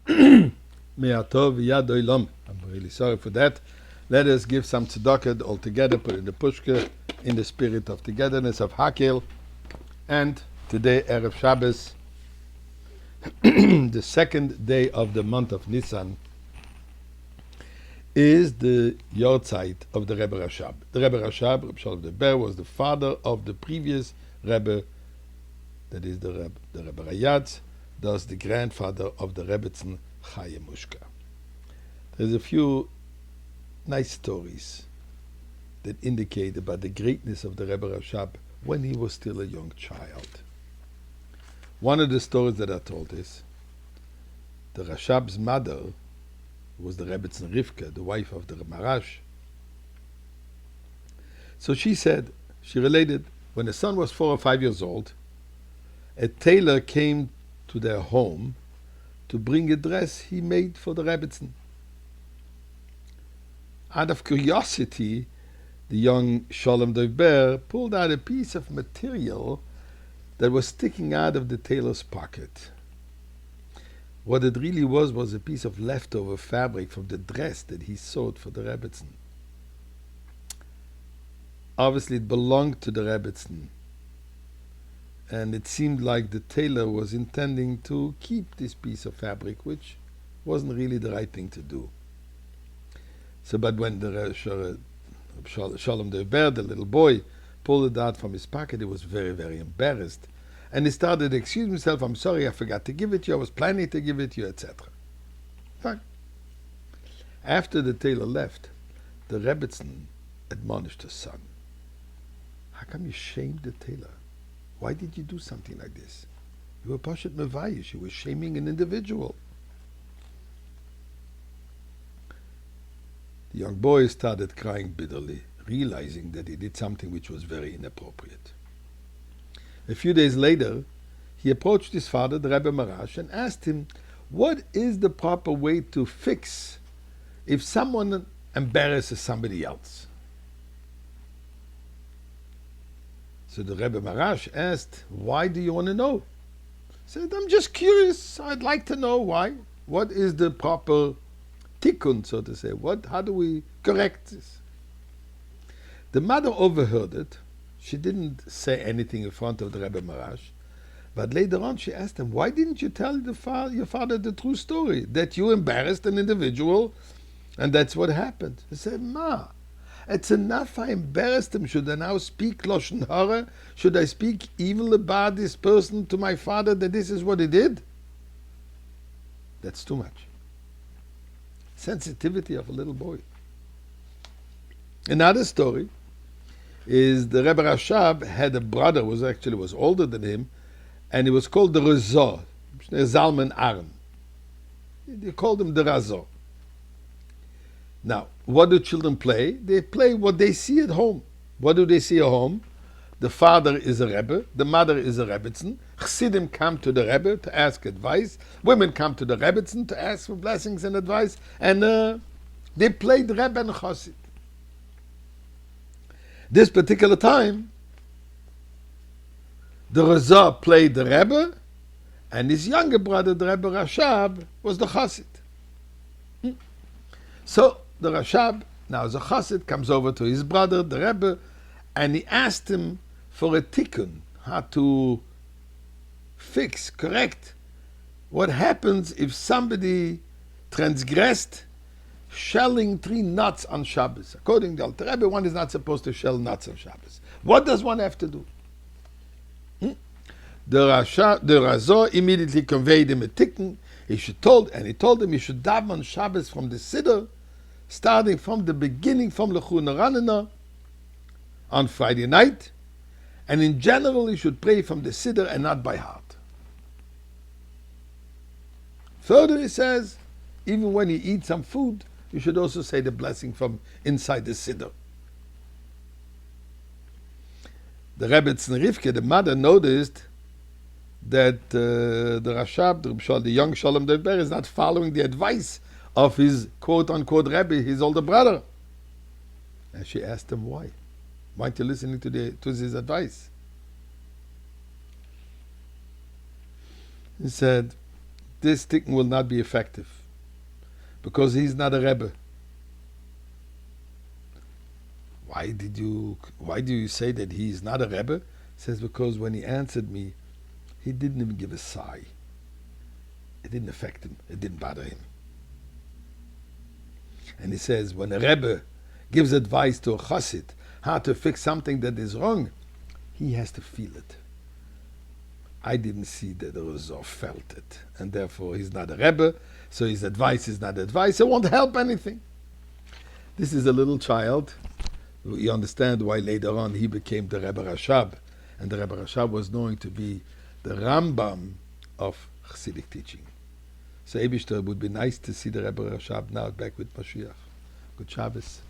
Me'atov yad olam. I'm really sorry for that. Let us give some tzedakah all together, put in the pushka, in the spirit of togetherness of Hakel. And today, Erev Shabbos, the second day of the month of Nisan, is the Yortzeit of the Rebbe Rashab. The Rebbe Rashab, Rebbe Shalom Deber, was the father of the previous Rebbe, that is the Rebbe Rayatz, thus the grandfather of the Rebbetzin Chaim Mushka. There's a few nice stories that indicate about the greatness of the Rebbe Rashab when he was still a young child. One of the stories that are told is the Rashab's mother was the Rebbetzin Rivka, the wife of the Marash. So she said, she related, when the son was 4 or 5 years old, a tailor came to their home to bring a dress he made for the Rebbetzin. Out of curiosity, the young Shalom Doiber pulled out a piece of material that was sticking out of the tailor's pocket. What it really was a piece of leftover fabric from the dress that he sewed for the Rebbetzin. Obviously it belonged to the Rebbetzin, and it seemed like the tailor was intending to keep this piece of fabric, which wasn't really the right thing to do. So, but when the Shalom Doiber, the little boy, pulled it out from his pocket, he was very, very embarrassed. And he started to excuse himself, I'm sorry, I forgot to give it to you, I was planning to give it to you, etc. Fine. After the tailor left, the Rebbetzin admonished his son. How come you shamed the tailor? Why did you do something like this? You were Pashat Mevayish, you were shaming an individual. The young boy started crying bitterly, realizing that he did something which was very inappropriate. A few days later, he approached his father, the Rebbe Marash, and asked him, what is the proper way to fix if someone embarrasses somebody else? So the Rebbe Marash asked, why do you want to know? He said, I'm just curious, I'd like to know why. What is the proper tikkun, so to say? How do we correct this? The mother overheard it. She didn't say anything in front of the Rebbe Marash, but later on she asked him, why didn't you tell your father the true story, that you embarrassed an individual and that's what happened? He said, Ma, it's enough I embarrassed him. Should I now speak Lashon Hara? Should I speak evil about this person to my father, that this is what he did? That's too much. Sensitivity of a little boy. Another story is the Rebbe Rashab had a brother who was older than him, and he was called the Razor, Zalman Aram. They called him the Razor. Now, what do children play? They play what they see at home. What do they see at home? The father is a Rebbe, the mother is a Rebbetzin. Chassidim come to the Rebbe to ask advice. Women come to the Rebbetzin to ask for blessings and advice. And they played Rebbe and Chassid. This particular time, the Razah played the Rebbe, and his younger brother, the Rebbe Rashab, was the Chassid. So the Rashab, now as a Chassid, comes over to his brother, the Rebbe, and he asked him for a tikkun, how to fix, correct, what happens if somebody transgressed shelling 3 nuts on Shabbos. According to the Rebbe, one is not supposed to shell nuts on Shabbos. What does one have to do? The Razor immediately conveyed him a tikkun. He told him he should daven on Shabbos from the Siddur, starting from the beginning, from Lechuna Ranana, on Friday night, and in general he should pray from the Siddur and not by heart. Further, he says, even when you eat some food, you should also say the blessing from inside the Siddur. The Rebbetzin Rivke, the mother, noticed that the Rashab, the young Shalom Doiber, is not following the advice of his quote-unquote Rebbe, his older brother. And she asked him why. Why aren't you listening to his advice? He said, this tikkun will not be effective because he's not a Rebbe. Why do you say that he's not a Rebbe? He says, because when he answered me, he didn't even give a sigh. It didn't affect him. It didn't bother him. And he says, when a Rebbe gives advice to a chassid how to fix something that is wrong, he has to feel it. I didn't see that the Rizor felt it, and therefore he's not a Rebbe, so his advice is not advice. It won't help anything. This is a little child. You understand why later on he became the Rebbe Rashab, and the Rebbe Rashab was known to be the Rambam of Chassidic teaching. So Eibishter, would be nice to see the Rebbe Rashab now back with Mashiach. Good Shabbos.